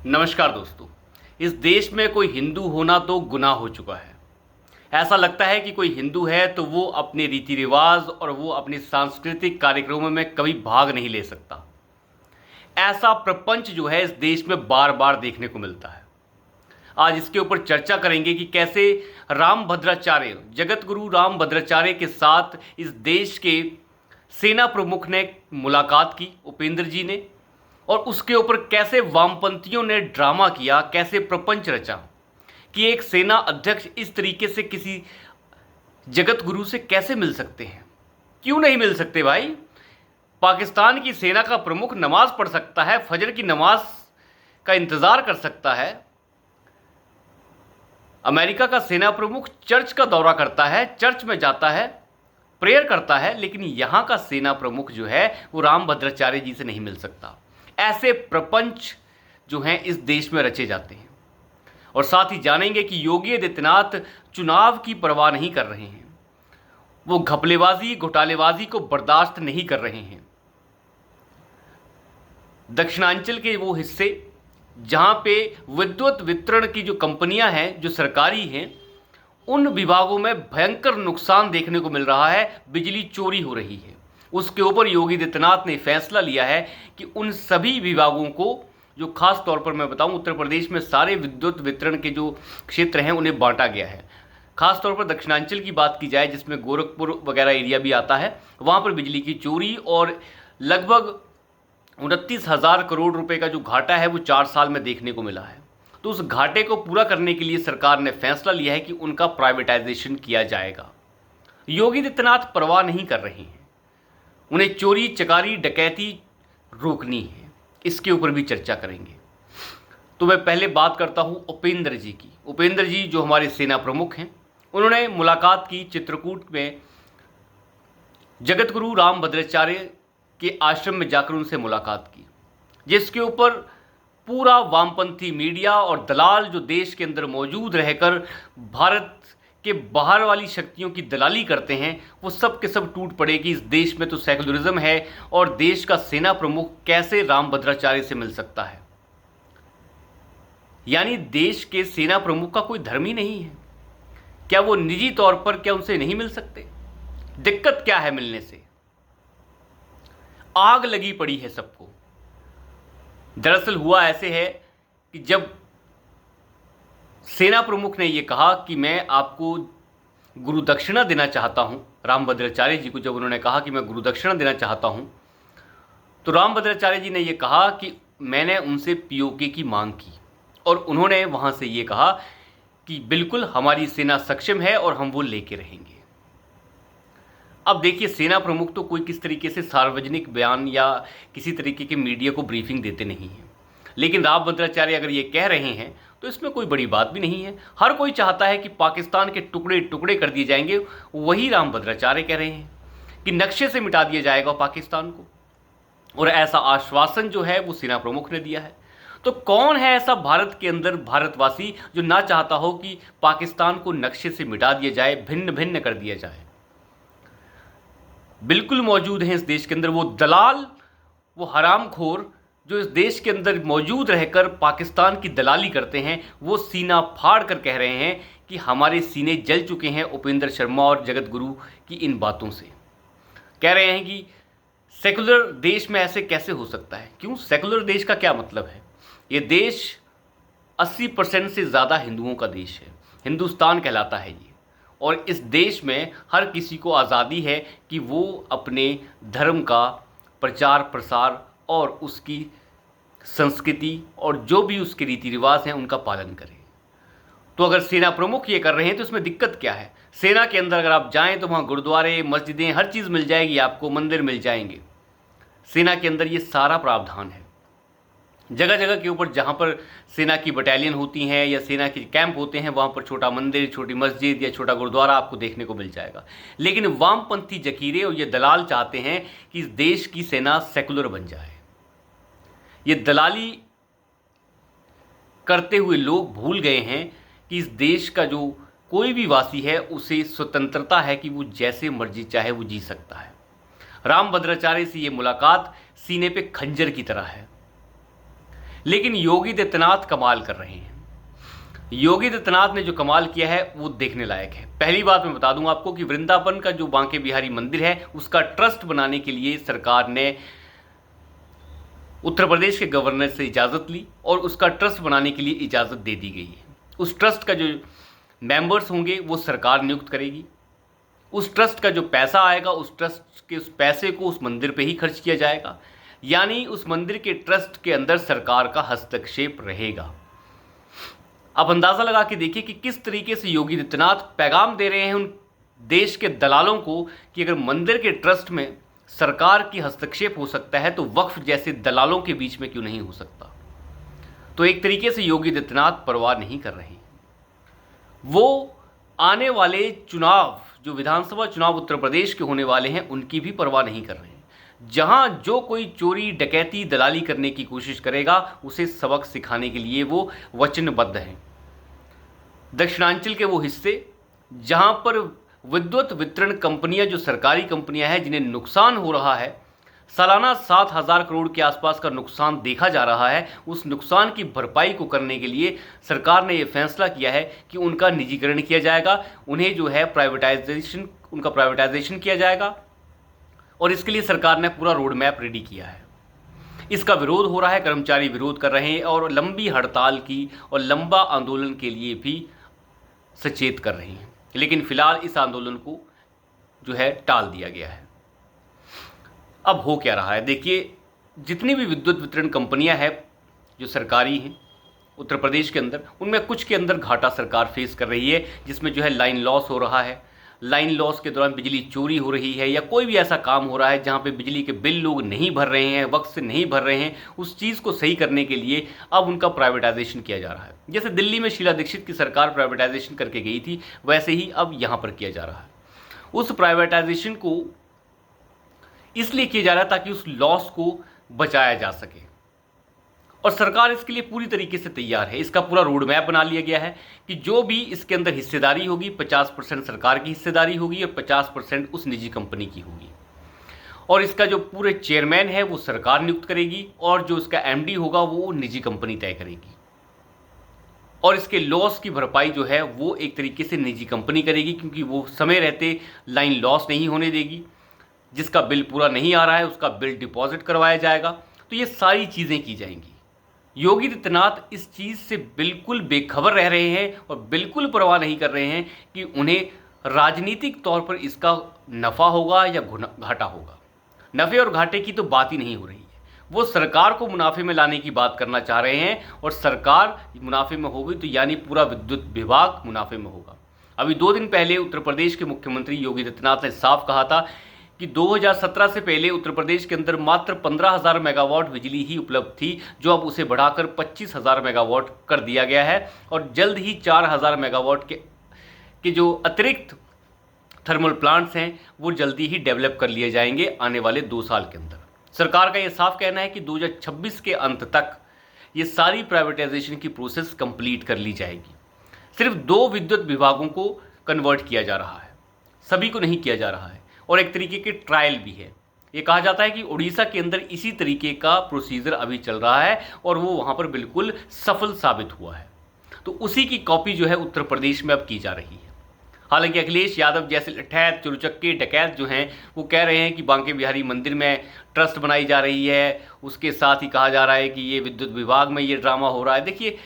नमस्कार दोस्तों। इस देश में कोई हिंदू होना तो गुनाह हो चुका है। ऐसा लगता है कि कोई हिंदू है तो वो अपने रीति रिवाज और वो अपने सांस्कृतिक कार्यक्रमों में कभी भाग नहीं ले सकता। ऐसा प्रपंच जो है इस देश में बार बार देखने को मिलता है। आज इसके ऊपर चर्चा करेंगे कि कैसे रामभद्राचार्य, जगत गुरु रामभद्राचार्य के साथ इस देश के सेना प्रमुख ने मुलाकात की, उपेंद्र जी ने, और उसके ऊपर कैसे वामपंथियों ने ड्रामा किया, कैसे प्रपंच रचा कि एक सेना अध्यक्ष इस तरीके से किसी जगत गुरु से कैसे मिल सकते हैं। क्यों नहीं मिल सकते भाई? पाकिस्तान की सेना का प्रमुख नमाज पढ़ सकता है, फजर की नमाज का इंतज़ार कर सकता है। अमेरिका का सेना प्रमुख चर्च का दौरा करता है, चर्च में जाता है, प्रेयर करता है, लेकिन यहाँ का सेना प्रमुख जो है वो रामभद्राचार्य जी से नहीं मिल सकता। ऐसे प्रपंच जो हैं इस देश में रचे जाते हैं। और साथ ही जानेंगे कि योगी आदित्यनाथ चुनाव की परवाह नहीं कर रहे हैं। वो घपलेबाजी, घोटालेबाजी को बर्दाश्त नहीं कर रहे हैं। दक्षिणांचल के वो हिस्से जहां पे विद्युत वितरण की जो कंपनियां हैं, जो सरकारी हैं, उन विभागों में भयंकर नुकसान देखने को मिल रहा है, बिजली चोरी हो रही है। उसके ऊपर योगी आदित्यनाथ ने फैसला लिया है कि उन सभी विभागों को, जो खास तौर पर मैं बताऊं, उत्तर प्रदेश में सारे विद्युत वितरण के जो क्षेत्र हैं उन्हें बांटा गया है। खास तौर पर दक्षिणांचल की बात की जाए, जिसमें गोरखपुर वगैरह एरिया भी आता है, वहाँ पर बिजली की चोरी और लगभग 29,000 करोड़ रुपए का जो घाटा है वो 4 साल में देखने को मिला है। तो उस घाटे को पूरा करने के लिए सरकार ने फैसला लिया है कि उनका प्राइवेटाइजेशन किया जाएगा। योगी आदित्यनाथ परवाह नहीं कर रहे हैं, उन्हें चोरी चकारी डकैती रोकनी है। इसके ऊपर भी चर्चा करेंगे। तो मैं पहले बात करता हूं उपेंद्र जी की। उपेंद्र जी जो हमारे सेना प्रमुख हैं, उन्होंने मुलाकात की चित्रकूट में, जगत गुरु रामभद्राचार्य के आश्रम में जाकर उनसे मुलाकात की, जिसके ऊपर पूरा वामपंथी मीडिया और दलाल जो देश के अंदर मौजूद रहकर भारत के बाहर वाली शक्तियों की दलाली करते हैं, वो सब के सब टूट पड़े कि इस देश में तो सेकुलरिज्म है और देश का सेना प्रमुख कैसे रामभद्राचार्य से मिल सकता है। यानी देश के सेना प्रमुख का कोई धर्म ही नहीं है। क्या वो निजी तौर पर क्या उनसे नहीं मिल सकते? दिक्कत क्या है मिलने से? आग लगी पड़ी है सबको। दरअसल हुआ ऐसे है कि जब सेना प्रमुख ने यह कहा कि मैं आपको गुरु दक्षिणा देना चाहता हूं, रामभद्राचार्य जी को जब उन्होंने कहा कि मैं गुरु दक्षिणा देना चाहता हूं, तो रामभद्राचार्य जी ने यह कहा कि मैंने उनसे पीओके की मांग की और उन्होंने वहां से यह कहा कि बिल्कुल हमारी सेना सक्षम है और हम वो लेके रहेंगे। अब देखिए, सेना प्रमुख तो कोई किस तरीके से सार्वजनिक बयान या किसी तरीके के मीडिया को ब्रीफिंग देते नहीं हैं, लेकिन रामभद्राचार्य अगर ये कह रहे हैं तो इसमें कोई बड़ी बात भी नहीं है। हर कोई चाहता है कि पाकिस्तान के टुकड़े टुकड़े कर दिए जाएंगे। वही रामभद्राचार्य कह रहे हैं कि नक्शे से मिटा दिया जाएगा पाकिस्तान को, और ऐसा आश्वासन जो है वो सेना प्रमुख ने दिया है। तो कौन है ऐसा भारत के अंदर भारतवासी जो ना चाहता हो कि पाकिस्तान को नक्शे से मिटा दिया जाए, भिन्न भिन्न कर दिया जाए? बिल्कुल मौजूद हैं इस देश के अंदर वो दलाल, वो हरामखोर जो इस देश के अंदर मौजूद रहकर पाकिस्तान की दलाली करते हैं। वो सीना फाड़ कर कह रहे हैं कि हमारे सीने जल चुके हैं उपेंद्र शर्मा और जगत गुरु की इन बातों से। कह रहे हैं कि सेकुलर देश में ऐसे कैसे हो सकता है। क्यों? सेकुलर देश का क्या मतलब है? ये देश 80% से ज़्यादा हिंदुओं का देश है, हिंदुस्तान कहलाता है ये। और इस देश में हर किसी को आज़ादी है कि वो अपने धर्म का प्रचार प्रसार और उसकी संस्कृति और जो भी उसके रीति रिवाज हैं उनका पालन करें। तो अगर सेना प्रमुख ये कर रहे हैं तो इसमें दिक्कत क्या है? सेना के अंदर अगर आप जाएं तो वहाँ गुरुद्वारे, मस्जिदें, हर चीज़ मिल जाएगी आपको, मंदिर मिल जाएंगे। सेना के अंदर ये सारा प्रावधान है। जगह जगह के ऊपर जहाँ पर सेना की बटालियन होती हैं या सेना के कैंप होते हैं, वहाँ पर छोटा मंदिर, छोटी मस्जिद या छोटा गुरुद्वारा आपको देखने को मिल जाएगा। लेकिन वामपंथी जकीरे और ये दलाल चाहते हैं कि इस देश की सेना सेकुलर बन जाए। ये दलाली करते हुए लोग भूल गए हैं कि इस देश का जो कोई भी वासी है उसे स्वतंत्रता है कि वो जैसे मर्जी चाहे वो जी सकता है। रामभद्राचार्य से ये मुलाकात सीने पे खंजर की तरह है। लेकिन योगी आदित्यनाथ कमाल कर रहे हैं। योगी आदित्यनाथ ने जो कमाल किया है वो देखने लायक है। पहली बात मैं बता दूं आपको कि वृंदावन का जो बांके बिहारी मंदिर है उसका ट्रस्ट बनाने के लिए सरकार ने उत्तर प्रदेश के गवर्नर से इजाज़त ली और उसका ट्रस्ट बनाने के लिए इजाज़त दे दी गई है। उस ट्रस्ट का जो मेंबर्स होंगे वो सरकार नियुक्त करेगी। उस ट्रस्ट का जो पैसा आएगा उस ट्रस्ट के उस पैसे को उस मंदिर पे ही खर्च किया जाएगा, यानी उस मंदिर के ट्रस्ट के अंदर सरकार का हस्तक्षेप रहेगा। आप अंदाज़ा लगा के देखिए कि किस तरीके से योगी आदित्यनाथ पैगाम दे रहे हैं उन देश के दलालों को कि अगर मंदिर के ट्रस्ट में सरकार की हस्तक्षेप हो सकता है तो वक्फ जैसे दलालों के बीच में क्यों नहीं हो सकता। तो एक तरीके से योगी आदित्यनाथ परवाह नहीं कर रहे हैं। वो आने वाले चुनाव, जो विधानसभा चुनाव उत्तर प्रदेश के होने वाले हैं, उनकी भी परवाह नहीं कर रहे हैं। जहां जो कोई चोरी डकैती दलाली करने की कोशिश करेगा उसे सबक सिखाने के लिए वो वचनबद्ध हैं। दक्षिणांचल के वो हिस्से जहां पर विद्युत वितरण कंपनियां, जो सरकारी कंपनियां हैं, जिन्हें नुकसान हो रहा है, सालाना 7,000 करोड़ के आसपास का नुकसान देखा जा रहा है, उस नुकसान की भरपाई को करने के लिए सरकार ने यह फैसला किया है कि उनका निजीकरण किया जाएगा, उन्हें जो है उनका प्राइवेटाइजेशन किया जाएगा। और इसके लिए सरकार ने पूरा रोड मैप रेडी किया है। इसका विरोध हो रहा है, कर्मचारी विरोध कर रहे हैं और लंबी हड़ताल की और लंबा आंदोलन के लिए भी सचेत कर रहे हैं। लेकिन फिलहाल इस आंदोलन को जो है टाल दिया गया है। अब हो क्या रहा है देखिए, जितनी भी विद्युत वितरण कंपनियां हैं जो सरकारी हैं उत्तर प्रदेश के अंदर, उनमें कुछ के अंदर घाटा सरकार फेस कर रही है, जिसमें जो है लाइन लॉस हो रहा है। लाइन लॉस के दौरान बिजली चोरी हो रही है या कोई भी ऐसा काम हो रहा है जहां पे बिजली के बिल लोग नहीं भर रहे हैं, वक्त से नहीं भर रहे हैं, उस चीज़ को सही करने के लिए अब उनका प्राइवेटाइजेशन किया जा रहा है। जैसे दिल्ली में शीला दीक्षित की सरकार प्राइवेटाइजेशन करके गई थी, वैसे ही अब यहाँ पर किया जा रहा है। उस प्राइवेटाइजेशन को इसलिए किया जा रहा है ताकि उस लॉस को बचाया जा सके और सरकार इसके लिए पूरी तरीके से तैयार है। इसका पूरा रोड मैप बना लिया गया है कि जो भी इसके अंदर हिस्सेदारी होगी 50% सरकार की हिस्सेदारी होगी और 50% उस निजी कंपनी की होगी। और इसका जो पूरे चेयरमैन है वो सरकार नियुक्त करेगी और जो इसका एमडी होगा वो निजी कंपनी तय करेगी। और इसके लॉस की भरपाई जो है वो एक तरीके से निजी कंपनी करेगी, क्योंकि वो समय रहते लाइन लॉस नहीं होने देगी। जिसका बिल पूरा नहीं आ रहा है उसका बिल डिपॉजिट करवाया जाएगा। तो ये सारी चीज़ें की जाएंगी। योगी आदित्यनाथ इस चीज़ से बिल्कुल बेखबर रह रहे हैं और बिल्कुल परवाह नहीं कर रहे हैं कि उन्हें राजनीतिक तौर पर इसका नफ़ा होगा या घाटा होगा। नफ़े और घाटे की तो बात ही नहीं हो रही है। वो सरकार को मुनाफे में लाने की बात करना चाह रहे हैं और सरकार मुनाफे में होगी तो यानी पूरा विद्युत विभाग मुनाफे में होगा। अभी 2 दिन पहले उत्तर प्रदेश के मुख्यमंत्री योगी आदित्यनाथ ने साफ कहा था कि 2017 से पहले उत्तर प्रदेश के अंदर मात्र 15,000 मेगावाट बिजली ही उपलब्ध थी, जो अब उसे बढ़ाकर 25,000 मेगावाट कर दिया गया है और जल्द ही 4,000 मेगावाट के जो अतिरिक्त थर्मल प्लांट्स हैं वो जल्दी ही डेवलप कर लिए जाएंगे आने वाले 2 साल के अंदर। सरकार का ये साफ कहना है कि 2026 के अंत तक ये सारी प्राइवेटाइजेशन की प्रोसेस कंप्लीट कर ली जाएगी। सिर्फ 2 विद्युत विभागों को कन्वर्ट किया जा रहा है, सभी को नहीं किया जा रहा है और एक तरीके के ट्रायल भी है। ये कहा जाता है कि उड़ीसा के अंदर इसी तरीके का प्रोसीजर अभी चल रहा है और वो वहाँ पर बिल्कुल सफल साबित हुआ है। तो उसी की कॉपी जो है उत्तर प्रदेश में अब की जा रही है। हालांकि अखिलेश यादव जैसे लठैत चुरचक्के डकैत जो हैं वो कह रहे हैं कि बांके बिहारी मंदिर में ट्रस्ट बनाई जा रही है, उसके साथ ही कहा जा रहा है कि ये विद्युत विभाग में ये ड्रामा हो रहा है। देखिए,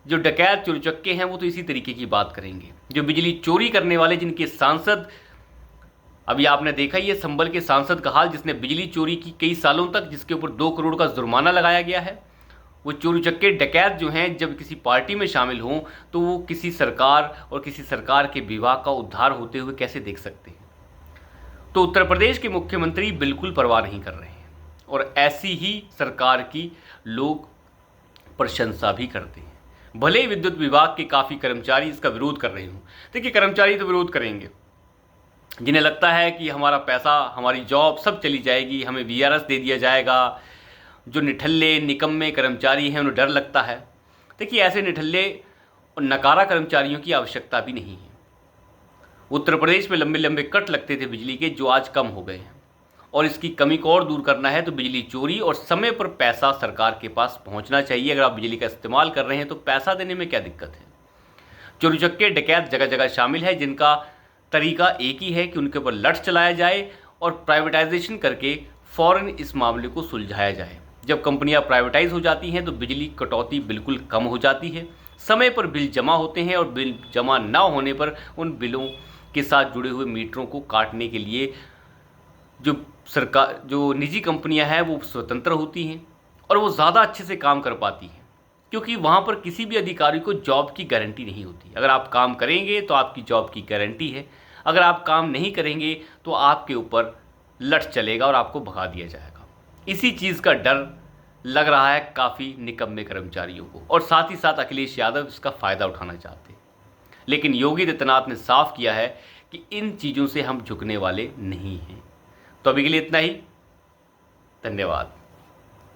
जो डकैत चुरचक्के हैं वो तो इसी तरीके की बात करेंगे। जो बिजली चोरी करने वाले, जिनके सांसद, अभी आपने देखा ये संभल के सांसद का हाल, जिसने बिजली चोरी की कई सालों तक, जिसके ऊपर 2 करोड़ का जुर्माना लगाया गया है। वो चोरी चक्के डकैत जो हैं जब किसी पार्टी में शामिल हों तो वो किसी सरकार और किसी सरकार के विभाग का उद्धार होते हुए कैसे देख सकते हैं। तो उत्तर प्रदेश के मुख्यमंत्री बिल्कुल परवाह नहीं कर रहे हैं और ऐसी ही सरकार की लोग प्रशंसा भी करते हैं। भले ही विद्युत विभाग के काफ़ी कर्मचारी इसका विरोध कर रहे हों। देखिए, कर्मचारी तो विरोध करेंगे, जिन्हें लगता है कि हमारा पैसा, हमारी जॉब सब चली जाएगी, हमें वीआरएस दे दिया जाएगा। जो निठल्ले निकम्मे कर्मचारी हैं उन्हें डर लगता है। देखिए, ऐसे निठल्ले और नकारा कर्मचारियों की आवश्यकता भी नहीं है। उत्तर प्रदेश में लंबे लंबे कट लगते थे बिजली के, जो आज कम हो गए हैं और इसकी कमी को और दूर करना है तो बिजली चोरी और समय पर पैसा सरकार के पास पहुंचना चाहिए। अगर आप बिजली का इस्तेमाल कर रहे हैं तो पैसा देने में क्या दिक्कत है। चोरी चक्के डकैत जगह जगह शामिल है, जिनका तरीका एक ही है कि उनके ऊपर लठ चलाया जाए और प्राइवेटाइजेशन करके फ़ौरन इस मामले को सुलझाया जाए। जब कंपनियां प्राइवेटाइज हो जाती हैं तो बिजली कटौती बिल्कुल कम हो जाती है, समय पर बिल जमा होते हैं और बिल जमा ना होने पर उन बिलों के साथ जुड़े हुए मीटरों को काटने के लिए जो निजी कंपनियां हैं वो स्वतंत्र होती हैं और वो ज़्यादा अच्छे से काम कर पाती हैं, क्योंकि वहाँ पर किसी भी अधिकारी को जॉब की गारंटी नहीं होती। अगर आप काम करेंगे तो आपकी जॉब की गारंटी है, अगर आप काम नहीं करेंगे तो आपके ऊपर लठ चलेगा और आपको भगा दिया जाएगा। इसी चीज़ का डर लग रहा है काफ़ी निकम्मे कर्मचारियों को, और साथ ही साथ अखिलेश यादव इसका फ़ायदा उठाना चाहते हैं। लेकिन योगी आदित्यनाथ ने साफ किया है कि इन चीज़ों से हम झुकने वाले नहीं हैं। तो अभी के लिए इतना ही। धन्यवाद।